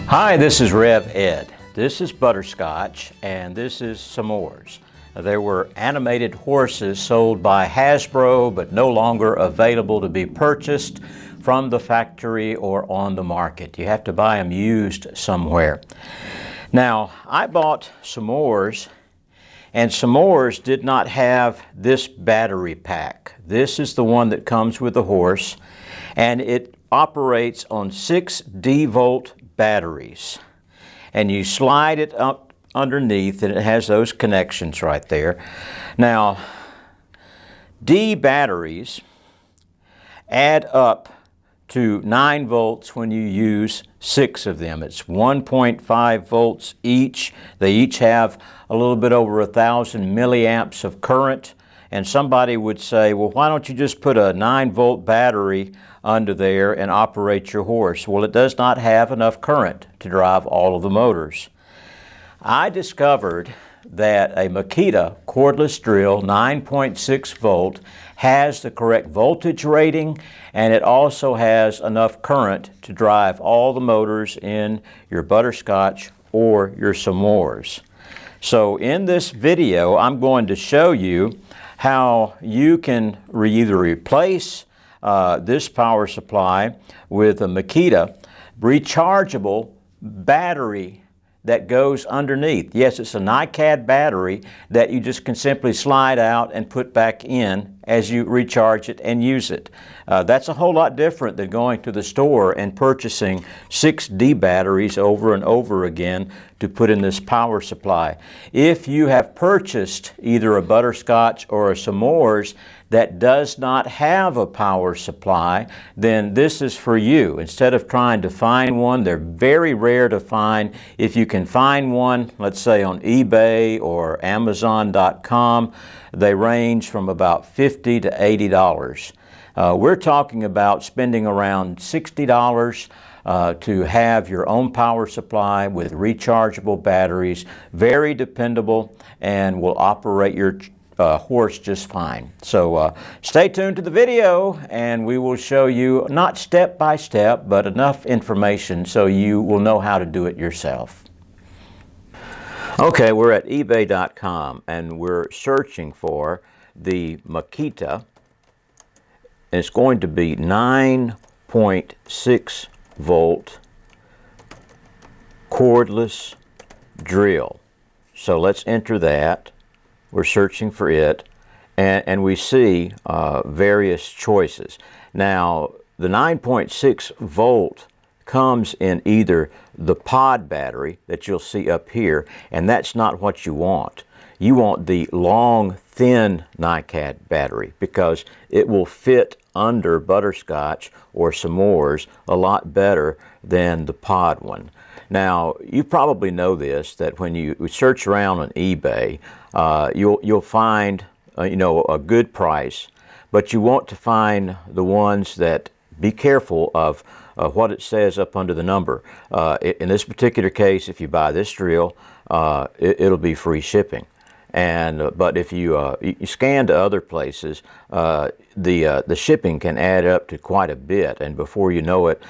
Hi, this is Rev Ed. This is Butterscotch, and this is Smores. There were animated horses sold by Hasbro, but no longer available to be purchased from the factory or on the market. You have to buy them used somewhere. Now, I bought Smores, and Smores did not have this battery pack. This is the one that comes with the horse, and it operates on 6 D-volt batteries. And you slide it up underneath, and it has those connections right there. Now, D batteries add up to 9 volts when you use 6 of them. It's 1.5 volts each. They each have a little bit over 1,000 milliamps of current. And somebody would say, well, why don't you just put a 9-volt battery under there and operate your horse? Well, it does not have enough current to drive all of the motors. I discovered that a Makita cordless drill 9.6 volt has the correct voltage rating, and it also has enough current to drive all the motors in your Butterscotch or your Smores. So in this video, I'm going to show you how you can either replace this power supply with a Makita rechargeable battery that goes underneath. Yes, it's a NiCad battery that you just can simply slide out and put back in as you recharge it and use it. That's a whole lot different than going to the store and purchasing 6 D batteries over and over again to put in this power supply. If you have purchased either a Butterscotch or a Smores that does not have a power supply, then this is for you. Instead of trying to find one, they're very rare to find. If you can find one, let's say on eBay or Amazon.com, they range from about $50 to $80. We're talking about spending around $60 to have your own power supply with rechargeable batteries, very dependable, and will operate your horse just fine. So stay tuned to the video, and we will show you, not step by step, but enough information so you will know how to do it yourself. Okay, we're at eBay.com, and we're searching for the Makita. It's going to be 9.6 volt cordless drill. So let's enter that. We're searching for it, and we see various choices. Now, the 9.6 volt comes in either the pod battery that you'll see up here, and that's not what you want. You want the long, thin NiCad battery because it will fit under Butterscotch or Smores a lot better than the pod one. Now, you probably know this, that when you search around on eBay, you'll find a good price, but you want to find the ones that, be careful of what it says up under the number. In this particular case, if you buy this drill, it'll be free shipping. But if you scan to other places, the shipping can add up to quite a bit, and before you know it,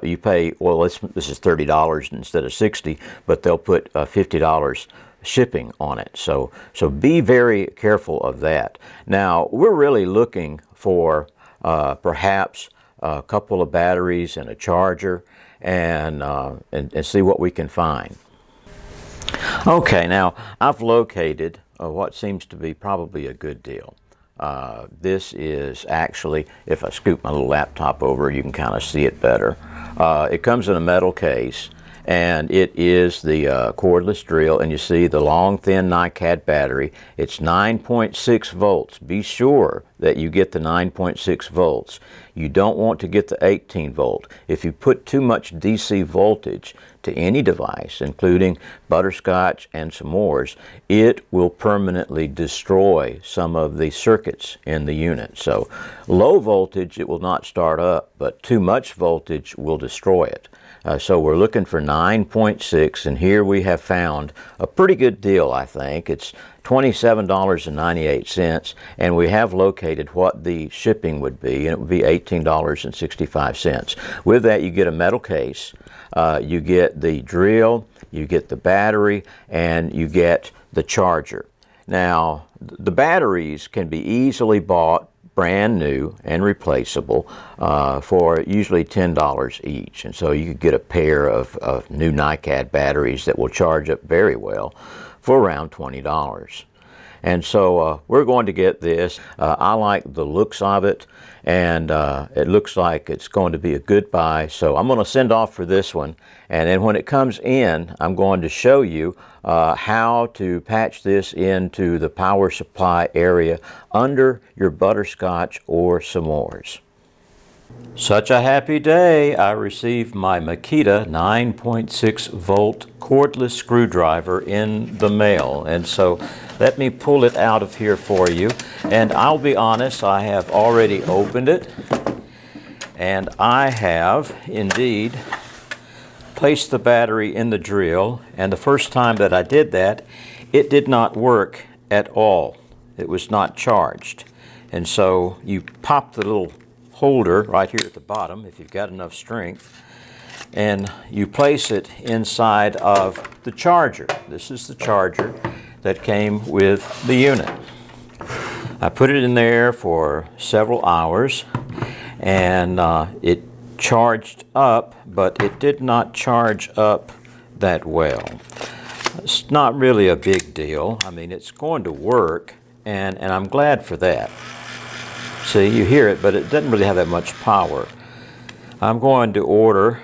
you pay, well, this is $30 instead of $60, but they'll put $50 shipping on it. So be very careful of that. Now, we're really looking for perhaps a couple of batteries and a charger, and see what we can find. Okay, now I've located what seems to be probably a good deal. This is actually, if I scoop my little laptop over, you can kind of see it better. It comes in a metal case, and it is the cordless drill, and you see the long, thin NiCad battery. It's 9.6 volts. Be sure that you get the 9.6 volts. You don't want to get the 18 volt. If you put too much DC voltage to any device, including Butterscotch and Smores, it will permanently destroy some of the circuits in the unit. So low voltage, it will not start up, but too much voltage will destroy it. So we're looking for 9.6, and here we have found a pretty good deal, I think. It's $27.98, and we have located what the shipping would be, and it would be $18.65. With that, you get a metal case, you get the drill, you get the battery, and you get the charger. Now, the batteries can be easily bought brand new and replaceable for usually $10 each. And so you could get a pair of new NiCad batteries that will charge up very well for around $20. And so we're going to get this. I like the looks of it, and it looks like it's going to be a good buy. So I'm going to send off for this one, and then when it comes in, I'm going to show you how to patch this into the power supply area under your Butterscotch or S'mores. Such a happy day! I received my Makita 9.6 volt cordless screwdriver in the mail, and so let me pull it out of here for you. And I'll be honest, I have already opened it, and I have indeed placed the battery in the drill, and the first time that I did that, it did not work at all. It was not charged. And so you pop the little holder right here at the bottom, if you've got enough strength, and you place it inside of the charger. This is the charger that came with the unit. I put it in there for several hours, and it charged up, but it did not charge up that well. It's not really a big deal. I mean, it's going to work, and I'm glad for that. See, you hear it, but it doesn't really have that much power. I'm going to order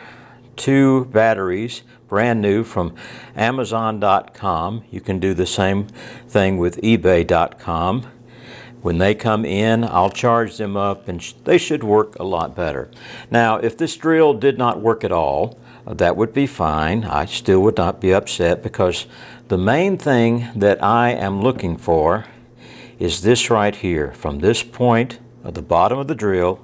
2 batteries, brand new, from Amazon.com. You can do the same thing with eBay.com. When they come in, I'll charge them up, and they should work a lot better. Now, if this drill did not work at all, that would be fine. I still would not be upset, because the main thing that I am looking for is this right here, from this point at the bottom of the drill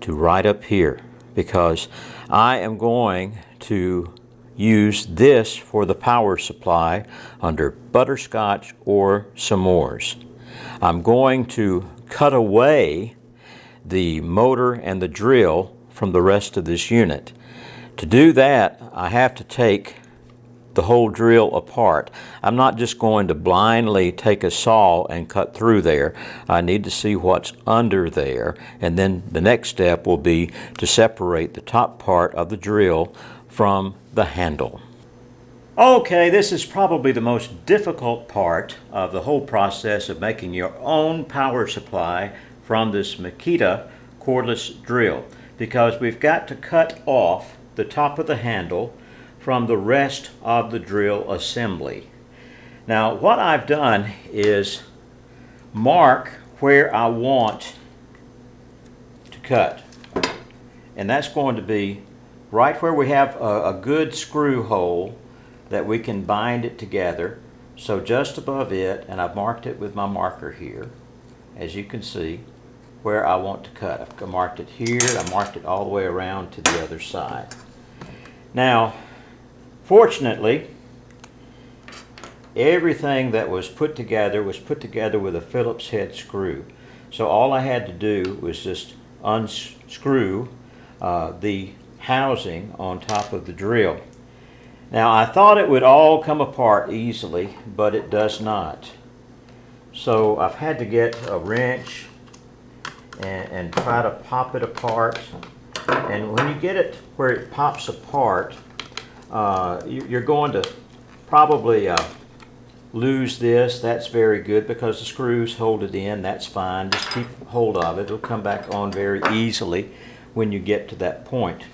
to right up here, because I am going to use this for the power supply under Butterscotch or S'mores. I'm going to cut away the motor and the drill from the rest of this unit. To do that, I have to take the whole drill apart. I'm not just going to blindly take a saw and cut through there. I need to see what's under there, and then the next step will be to separate the top part of the drill from the handle. Okay, this is probably the most difficult part of the whole process of making your own power supply from this Makita cordless drill, because we've got to cut off the top of the handle from the rest of the drill assembly. Now, what I've done is mark where I want to cut, and that's going to be right where we have a good screw hole that we can bind it together. So just above it, and I've marked it with my marker here, as you can see, where I want to cut. I've marked it here, I marked it all the way around to the other side. Now, fortunately, everything that was put together with a Phillips head screw. So all I had to do was just unscrew the housing on top of the drill. Now, I thought it would all come apart easily, but it does not. So I've had to get a wrench and try to pop it apart. And when you get it where it pops apart, you're going to probably lose this. That's very good, because the screws hold it in. That's fine. Just keep hold of it. It'll come back on very easily when you get to that point.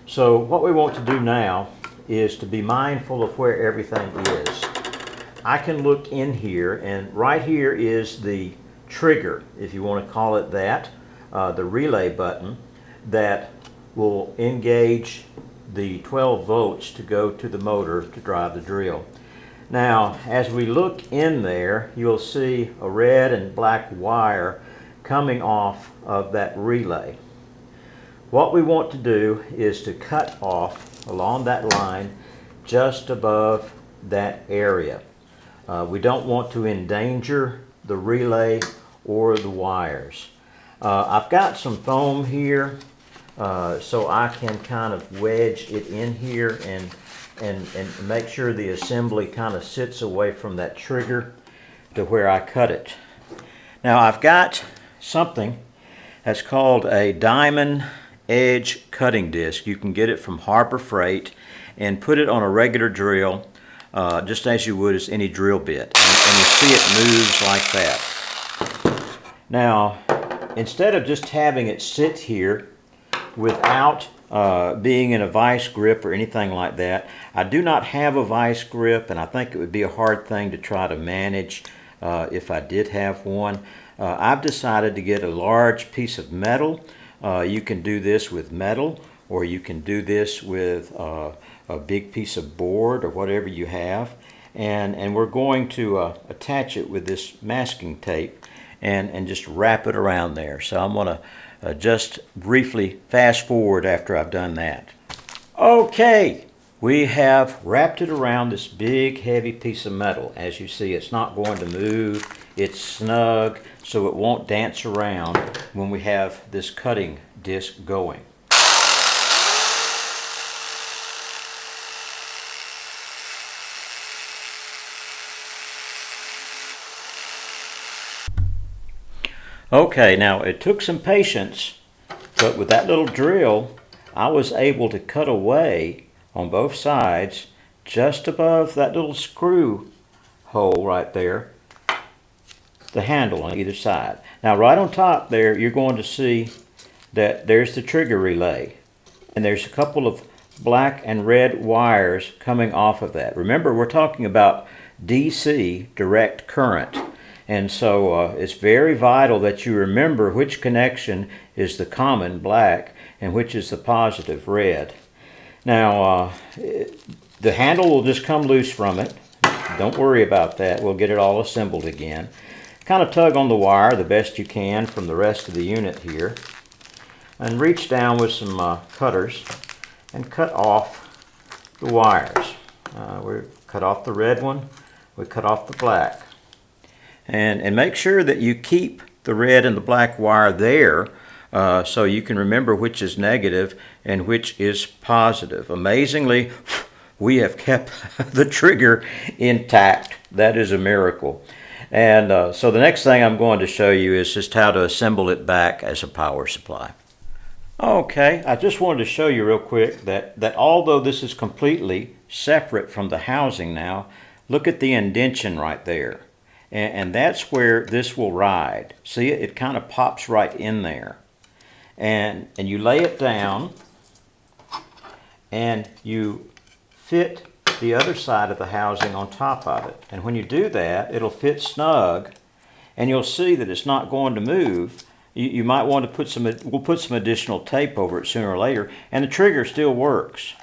So what we want to do now is to be mindful of where everything is. I can look in here, and right here is the trigger, if you want to call it that, the relay button that will engage the 12 volts to go to the motor to drive the drill. Now, as we look in there, you'll see a red and black wire coming off of that relay. What we want to do is to cut off along that line just above that area. We don't want to endanger the relay or the wires. I've got some foam here so I can kind of wedge it in here and make sure the assembly kind of sits away from that trigger to where I cut it. Now I've got something that's called a diamond edge cutting disc. You can get it from Harbor Freight and put it on a regular drill just as you would as any drill bit, and you see it moves like that. Now instead of just having it sit here without being in a vice grip or anything like that, I do not have a vice grip, and I think it would be a hard thing to try to manage if I did have one. I've decided to get a large piece of metal. You can do this with metal, or you can do this with a big piece of board or whatever you have, and we're going to attach it with this masking tape and just wrap it around there. So I'm going to just briefly fast forward after I've done that. Okay, we have wrapped it around this big heavy piece of metal. As you see, it's not going to move. It's snug, so it won't dance around when we have this cutting disc going. Okay, now it took some patience, but with that little drill, I was able to cut away on both sides just above that little screw hole right there, the handle on either side. Now right on top there, you're going to see that there's the trigger relay, and there's a couple of black and red wires coming off of that. Remember, we're talking about DC, direct current. And so it's very vital that you remember which connection is the common black and which is the positive red. Now the handle will just come loose from it. Don't worry about that. We'll get it all assembled again. Kind of tug on the wire the best you can from the rest of the unit here, and reach down with some cutters and cut off the wires. We cut off the red one, we cut off the black. And make sure that you keep the red and the black wire there so you can remember which is negative and which is positive. Amazingly, we have kept the trigger intact. That is a miracle. And so the next thing I'm going to show you is just how to assemble it back as a power supply. Okay, I just wanted to show you real quick that although this is completely separate from the housing now, look at the indention right there. And that's where this will ride. See, it kind of pops right in there. And you lay it down, and you fit the other side of the housing on top of it. And when you do that, it'll fit snug, and you'll see that it's not going to move. You might want to we'll put some additional tape over it sooner or later, and the trigger still works.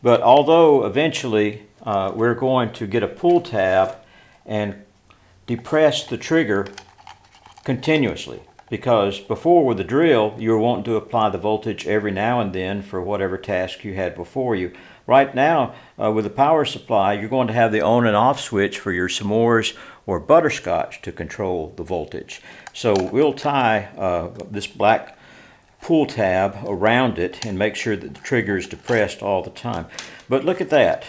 But although eventually we're going to get a pull tab and depress the trigger continuously, because before with the drill you were wanting to apply the voltage every now and then for whatever task you had before you. Right now with the power supply, you're going to have the on and off switch for your S'mores or Butterscotch to control the voltage. So we'll tie this black pull tab around it and make sure that the trigger is depressed all the time. But look at that.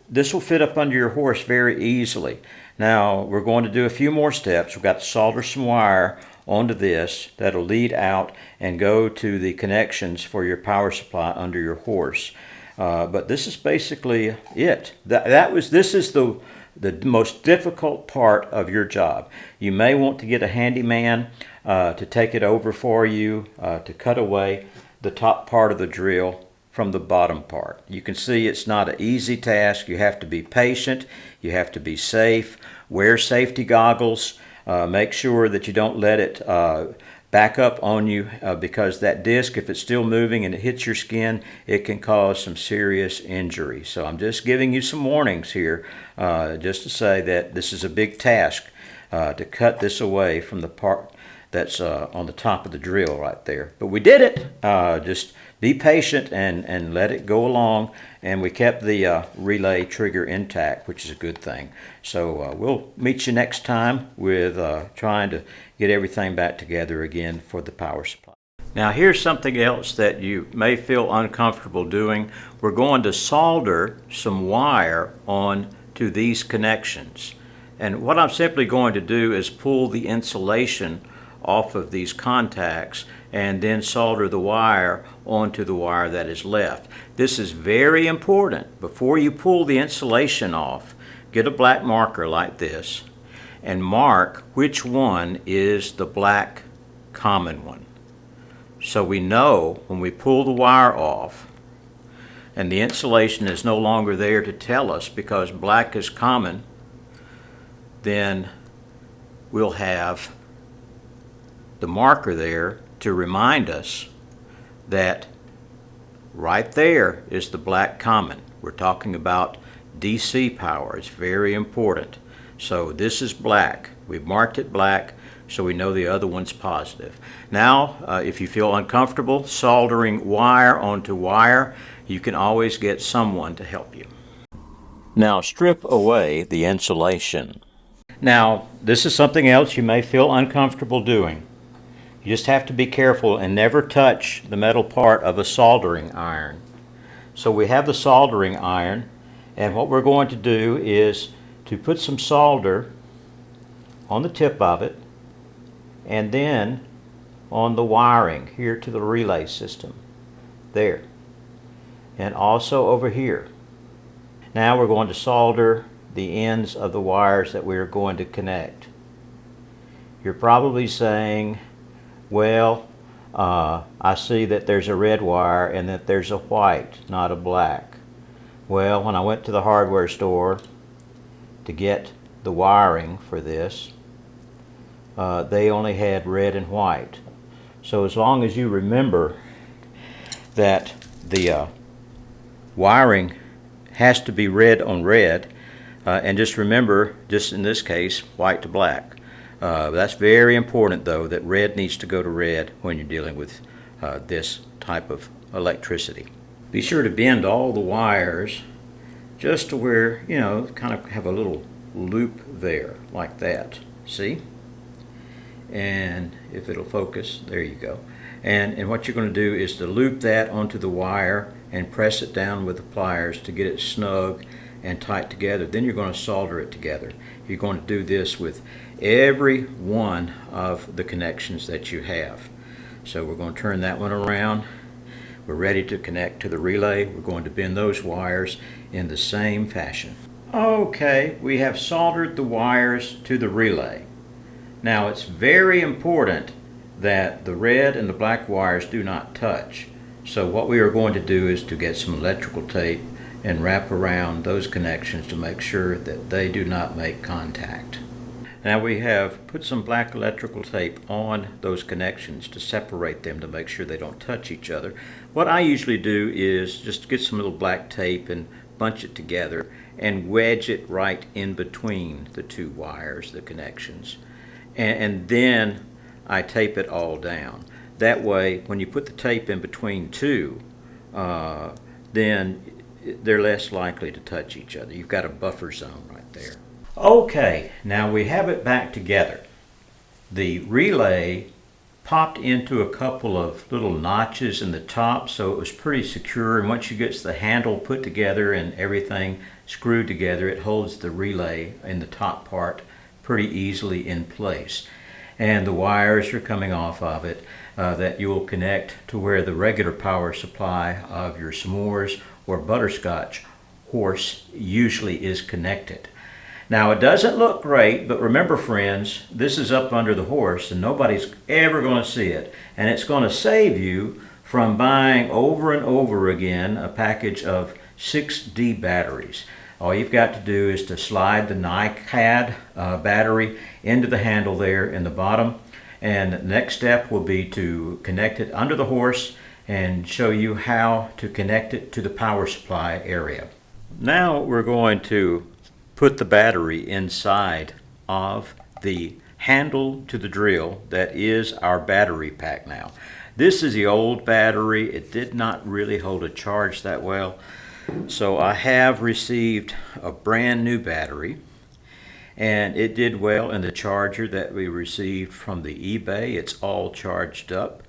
This will fit up under your horse very easily. Now we're going to do a few more steps. We've got to solder some wire onto this that'll lead out and go to the connections for your power supply under your horse. But this is basically it. This is the most difficult part of your job. You may want to get a handyman to take it over for you to cut away the top part of the drill from the bottom part. You can see it's not an easy task. You have to be patient, you have to be safe, wear safety goggles, make sure that you don't let it back up on you because that disc, if it's still moving and it hits your skin, it can cause some serious injury. So I'm just giving you some warnings here just to say that this is a big task to cut this away from the part that's on the top of the drill right there. But we did it. Just be patient and let it go along. And we kept the relay trigger intact, which is a good thing. So we'll meet you next time with trying to get everything back together again for the power supply. Now here's something else that you may feel uncomfortable doing. We're going to solder some wire on to these connections. And what I'm simply going to do is pull the insulation off of these contacts and then solder the wire onto the wire that is left. This is very important. Before you pull the insulation off, get a black marker like this and mark which one is the black common one. So we know when we pull the wire off and the insulation is no longer there to tell us because black is common, then we'll have the marker there to remind us that right there is the black common. We're talking about DC power. It's very important. So this is black. We've marked it black so we know the other one's positive. Now, if you feel uncomfortable soldering wire onto wire, you can always get someone to help you. Now strip away the insulation. Now, this is something else you may feel uncomfortable doing. You just have to be careful and never touch the metal part of a soldering iron. So we have the soldering iron, and what we're going to do is to put some solder on the tip of it and then on the wiring here to the relay system. There. And also over here. Now we're going to solder the ends of the wires that we are going to connect. You're probably saying, well, I see that there's a red wire and that there's a white, not a black. Well, when I went to the hardware store to get the wiring for this, they only had red and white. So as long as you remember that the wiring has to be red on red, and just remember, just in this case, white to black. That's very important, though, that red needs to go to red when you're dealing with this type of electricity. Be sure to bend all the wires just to where, you know, kind of have a little loop there, like that. See? And if it'll focus, there you go. And what you're going to do is to loop that onto the wire and press it down with the pliers to get it snug and tight together. Then you're going to solder it together. You're going to do this with every one of the connections that you have. So we're going to turn that one around. We're ready to connect to the relay. We're going to bend those wires in the same fashion. Okay, we have soldered the wires to the relay. Now it's very important that the red and the black wires do not touch. So what we are going to do is to get some electrical tape and wrap around those connections to make sure that they do not make contact. Now we have put some black electrical tape on those connections to separate them to make sure they don't touch each other. What I usually do is just get some little black tape and bunch it together and wedge it right in between the two wires, the connections. And then I tape it all down. That way, when you put the tape in between two, then they're less likely to touch each other. You've got a buffer zone right there. Okay, now we have it back together. The relay popped into a couple of little notches in the top, so it was pretty secure, and once you get the handle put together and everything screwed together, it holds the relay in the top part pretty easily in place. And the wires are coming off of it that you will connect to where the regular power supply of your Smores or Butterscotch horse usually is connected. Now it doesn't look great, but remember friends, this is up under the horse and nobody's ever going to see it. And it's going to save you from buying over and over again a package of 6D batteries. All you've got to do is to slide the NiCad battery into the handle there in the bottom. And the next step will be to connect it under the horse and show you how to connect it to the power supply area. Now we're going to put the battery inside of the handle to the drill that is our battery pack now. This is the old battery. It did not really hold a charge that well. So I have received a brand new battery, and it did well in the charger that we received from the eBay. It's all charged up.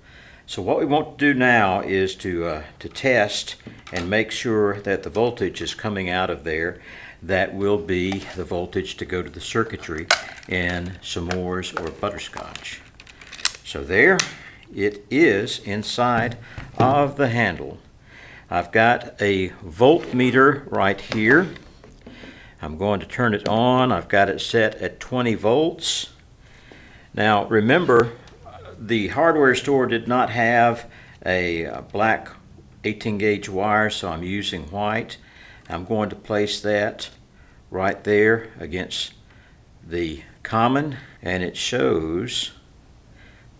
So what we want to do now is to test and make sure that the voltage is coming out of there. That will be the voltage to go to the circuitry in S'mores or Butterscotch. So there it is inside of the handle. I've got a voltmeter right here. I'm going to turn it on. I've got it set at 20 volts. Now remember, the hardware store did not have a black 18 gauge wire, so I'm using white. I'm going to place that right there against the common, and it shows,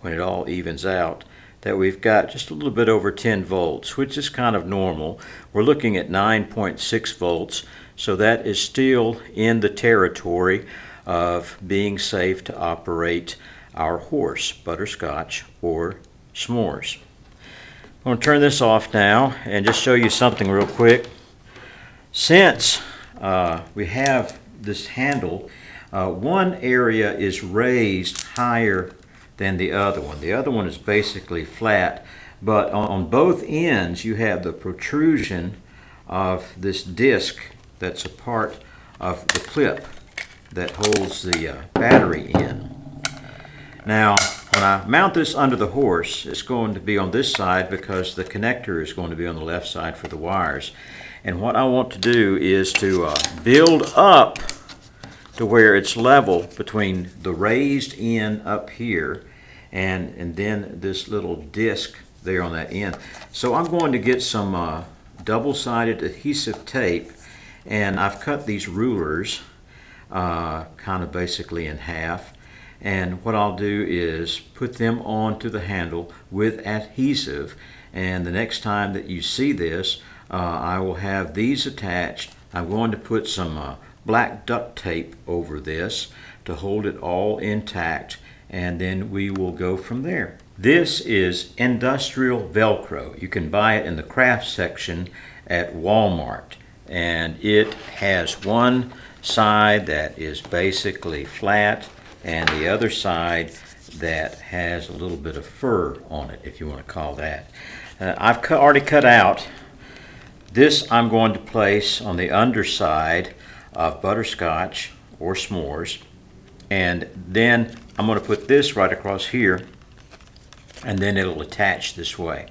when it all evens out, that we've got just a little bit over 10 volts, which is kind of normal. We're looking at 9.6 volts, so that is still in the territory of being safe to operate our horse, Butterscotch or S'mores. I'm going to turn this off now and just show you something real quick. Since we have this handle, one area is raised higher than the other one. The other one is basically flat, but on both ends you have the protrusion of this disc that's a part of the clip that holds the battery in. Now, when I mount this under the horse, it's going to be on this side because the connector is going to be on the left side for the wires. And what I want to do is to build up to where it's level between the raised end up here and then this little disc there on that end. So I'm going to get some double-sided adhesive tape, and I've cut these rulers kind of basically in half. And what I'll do is put them onto the handle with adhesive, and the next time that you see this, I will have these attached. I'm going to put some black duct tape over this to hold it all intact, and then we will go from there. This is industrial Velcro. You can buy it in the craft section at Walmart, and it has one side that is basically flat and the other side that has a little bit of fur on it, if you want to call that. I've already cut out. This I'm going to place on the underside of Butterscotch or S'mores, and then I'm going to put this right across here, and then it'll attach this way.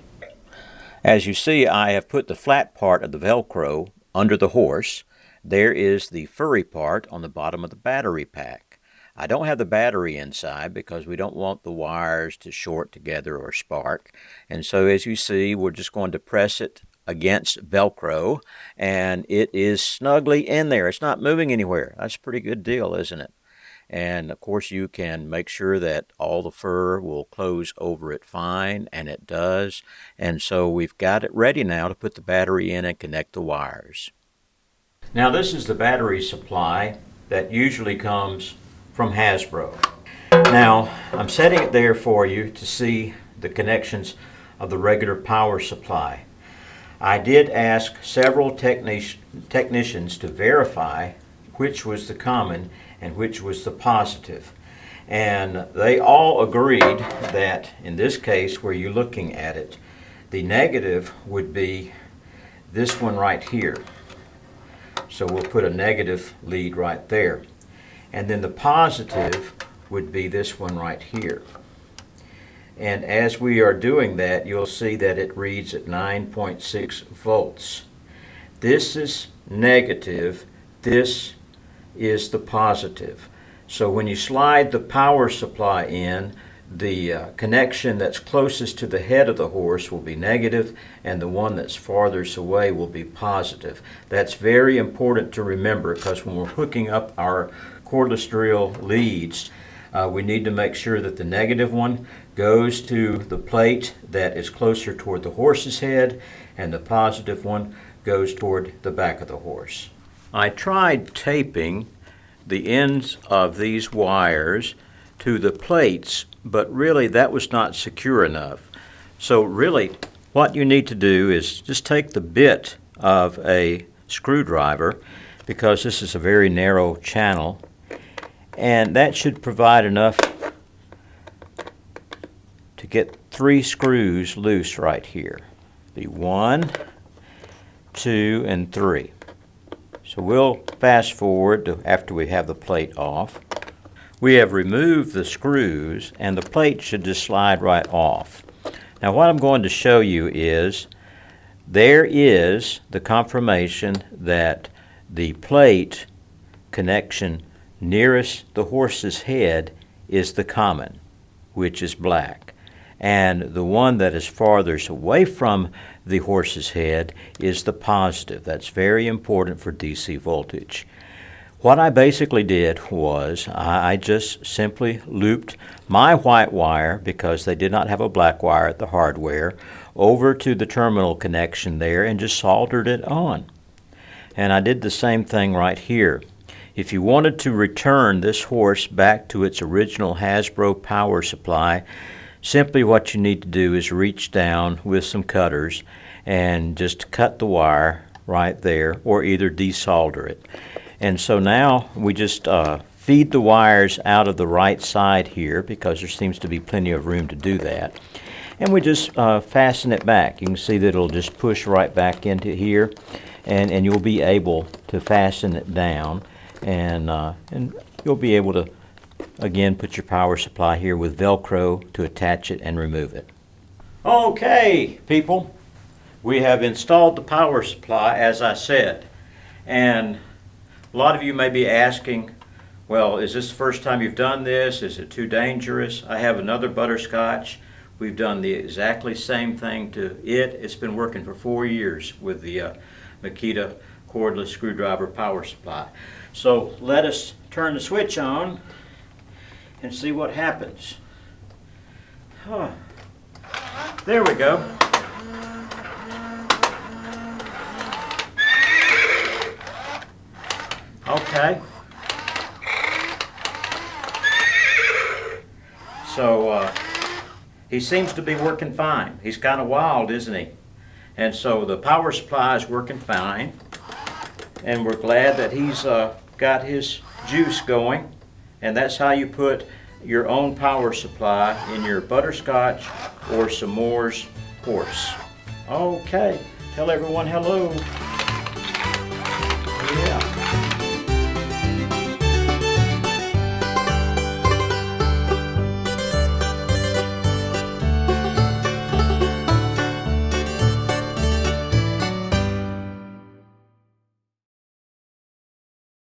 As you see, I have put the flat part of the Velcro under the horse. There is the furry part on the bottom of the battery pack. I don't have the battery inside because we don't want the wires to short together or spark. And so as you see, we're just going to press it against Velcro, and it is snugly in there. It's not moving anywhere. That's a pretty good deal, isn't it? And of course you can make sure that all the fur will close over it fine, and it does. And so we've got it ready now to put the battery in and connect the wires. Now this is the battery supply that usually comes from Hasbro. Now I'm setting it there for you to see the connections of the regular power supply. I did ask several technicians to verify which was the common and which was the positive. And they all agreed that in this case where you're looking at it, the negative would be this one right here. So we'll put a negative lead right there. And then the positive would be this one right here. And as we are doing that, you'll see that it reads at 9.6 volts. This is negative, this is the positive. So when you slide the power supply in, the connection that's closest to the head of the horse will be negative, and the one that's farthest away will be positive. That's very important to remember, because when we're hooking up our cordless drill leads, we need to make sure that the negative one goes to the plate that is closer toward the horse's head, and the positive one goes toward the back of the horse. I tried taping the ends of these wires to the plates, but really that was not secure enough. So really what you need to do is just take the bit of a screwdriver, because this is a very narrow channel, and that should provide enough to get 3 screws loose right here. The 1, 2, and 3. So we'll fast forward to after we have the plate off. We have removed the screws, and the plate should just slide right off. Now what I'm going to show you is there is the confirmation that the plate connection nearest the horse's head is the common, which is black. And the one that is farthest away from the horse's head is the positive. That's very important for DC voltage. What I basically did was I just simply looped my white wire, because they did not have a black wire at the hardware, over to the terminal connection there and just soldered it on. And I did the same thing right here. If you wanted to return this horse back to its original Hasbro power supply, simply what you need to do is reach down with some cutters and just cut the wire right there, or either desolder it. And so now we just feed the wires out of the right side here, because there seems to be plenty of room to do that. And we just fasten it back. You can see that it'll just push right back into here, and you'll be able to fasten it down, and you'll be able to again put your power supply here with Velcro to attach it and remove it. Okay, people, we have installed the power supply as I said, and a lot of you may be asking, well, is this the first time you've done this? Is it too dangerous? I have another Butterscotch. We've done the exactly same thing to it. It's been working for 4 years with the Makita cordless screwdriver power supply. So let us turn the switch on and see what happens. There we go. Okay. So he seems to be working fine. He's kind of wild, isn't he? And so the power supply is working fine, and we're glad that he's got his juice going. And that's how you put your own power supply in your Butterscotch or S'mores horse. Okay, tell everyone hello.